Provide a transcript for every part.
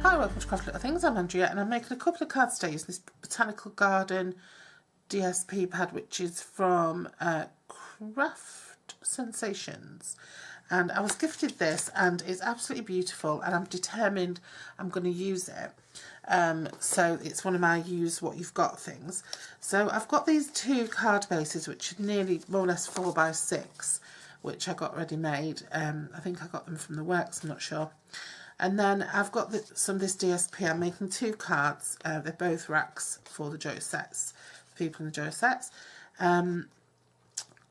Hi, welcome to Craft Little Things. I'm Andrea and I'm making a couple of cards today using this Botanical Garden DSP pad, which is from Craft Sensations. And I was gifted this and it's absolutely beautiful and I'm determined I'm going to use it. So it's one of my use what you've got things. So I've got these two card bases which are nearly more or less 4x6, which I got ready made. I think I got them from the works, I'm not sure. And then I've got some of this DSP. I'm making two cards. They're both racks for the Joe sets, people in the Joe sets. And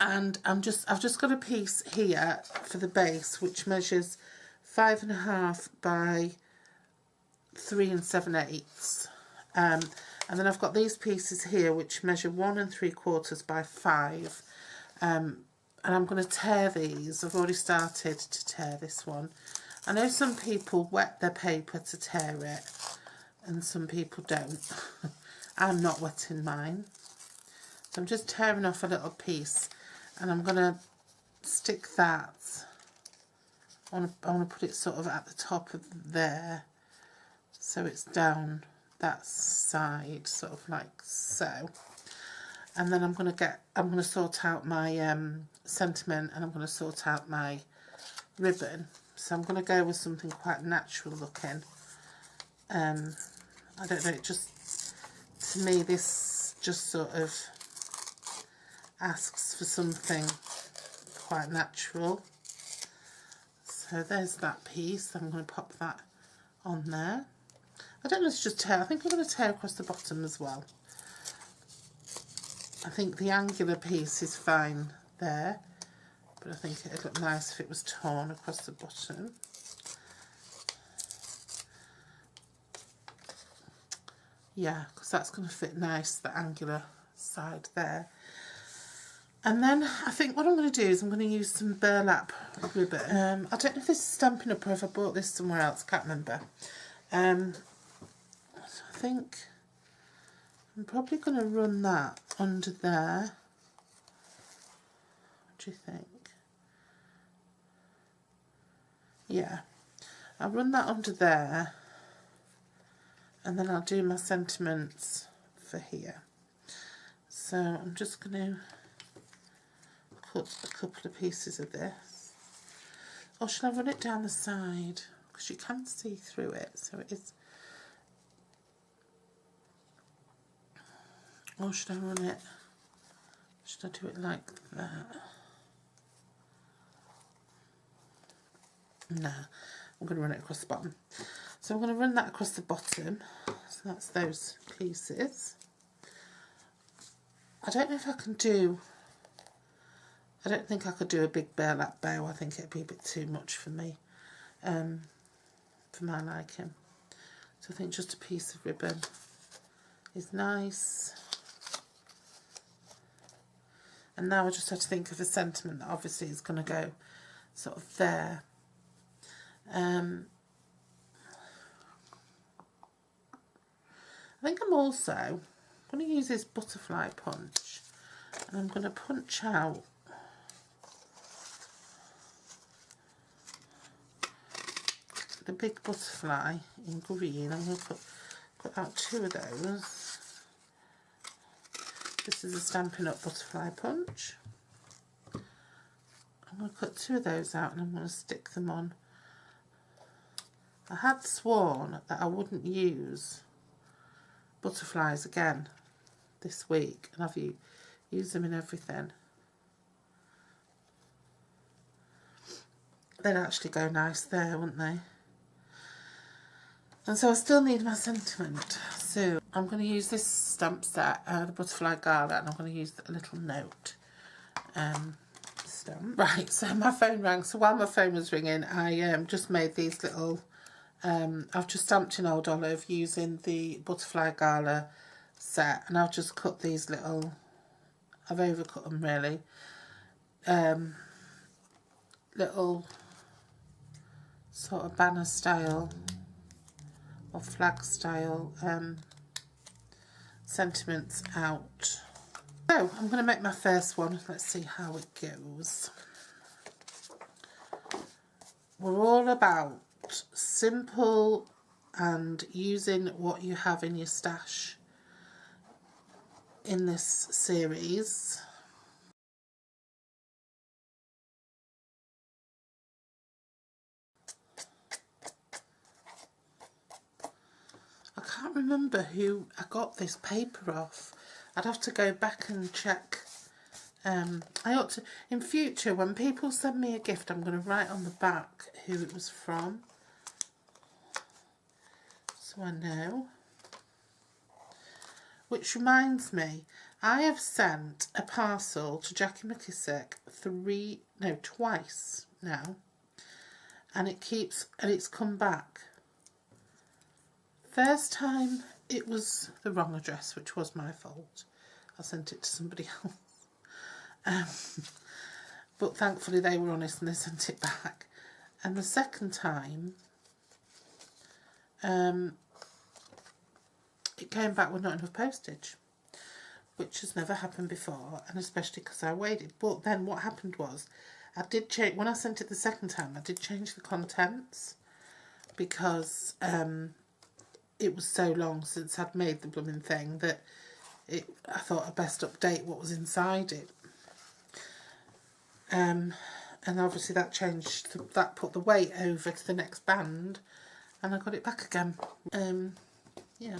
I've just got a piece here for the base which measures 5.5 by 3 7/8. And then I've got these pieces here which measure 1 3/4 by 5. And I'm going to tear these. I've already started to tear this one. I know some people wet their paper to tear it and some people don't. I'm not wetting mine. So I'm just tearing off a little piece and I'm going to stick that. I want to put it sort of at the top of there so it's down that side, sort of like so. And then I'm going to sort out my sentiment and I'm going to sort out my ribbon. So I'm going to go with something quite natural looking. I don't know, it just, to me this just sort of asks for something quite natural. So there's that piece. I'm going to pop that on there. I don't know, it's just tear. I think I'm going to tear across the bottom as well. I think the angular piece is fine there. But I think it'd look nice if it was torn across the bottom. Yeah, because that's going to fit nice, the angular side there. And then I think what I'm going to do is I'm going to use some burlap ribbon. I don't know if this is Stampin' Up or if I bought this somewhere else, can't remember. So I think I'm probably going to run that under there. What do you think? Yeah, I'll run that under there and then I'll do my sentiments for here. So I'm just going to cut a couple of pieces of this. Or shall I run it down the side? Because you can see through it, so it is. Or should I run it? Should I do it like that? No, I'm going to run it across the bottom. So I'm going to run that across the bottom. So that's those pieces. I don't know if I can do, I don't think I could do a big burlap bow. I think it'd be a bit too much for me, for my liking. So I think just a piece of ribbon is nice. And now I just have to think of a sentiment that obviously is going to go sort of there. I think I'm also going to use this butterfly punch and I'm going to punch out the big butterfly in green. I'm going to put out 2 of those. This is a Stampin' Up butterfly punch. I'm going to cut 2 of those out and I'm going to stick them on. I had sworn that I wouldn't use butterflies again this week, and I've used them in everything. They'd actually go nice there, wouldn't they? And so I still need my sentiment. So I'm going to use this stamp set, the Butterfly Gala, and I'm going to use a little note stamp. Right, so my phone rang. So while my phone was ringing, I just made these little. I've just stamped in Old Olive using the Butterfly Gala set, and I've just cut these little, I've overcut them really, little sort of banner style or flag style sentiments out. So I'm going to make my first one. Let's see how it goes. We're all about simple and using what you have in your stash in this series. I can't remember who I got this paper off. I'd have to go back and check. I ought to, in future, when people send me a gift, I'm going to write on the back who it was from, so I know. Which reminds me, I have sent a parcel to Jackie McKissick twice now, and it's come back. First time it was the wrong address, which was my fault. I sent it to somebody else. But thankfully they were honest and they sent it back. And the second time, it came back with not enough postage, which has never happened before, and especially because I waited. But then what happened was, I did change, when I sent it the second time, I did change the contents, because it was so long since I'd made the blooming thing that I thought I'd best update what was inside it. And obviously that put the weight over to the next band, and I got it back again. Yeah.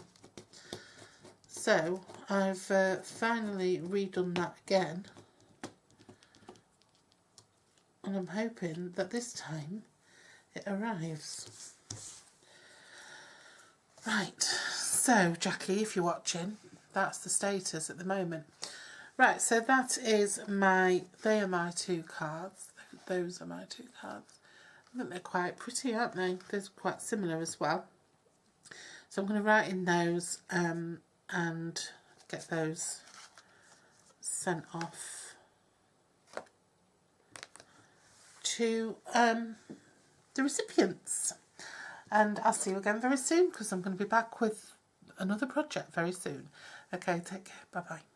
So I've finally redone that again, and I'm hoping that this time it arrives. Right, so Jackie, if you're watching, that's the status at the moment. Right, so that is they are my two cards. Those are my two cards. I think they're quite pretty, aren't they? They're quite similar as well. So I'm going to write in those and get those sent off to the recipients. And I'll see you again very soon, because I'm going to be back with another project very soon. Okay, take care. Bye-bye.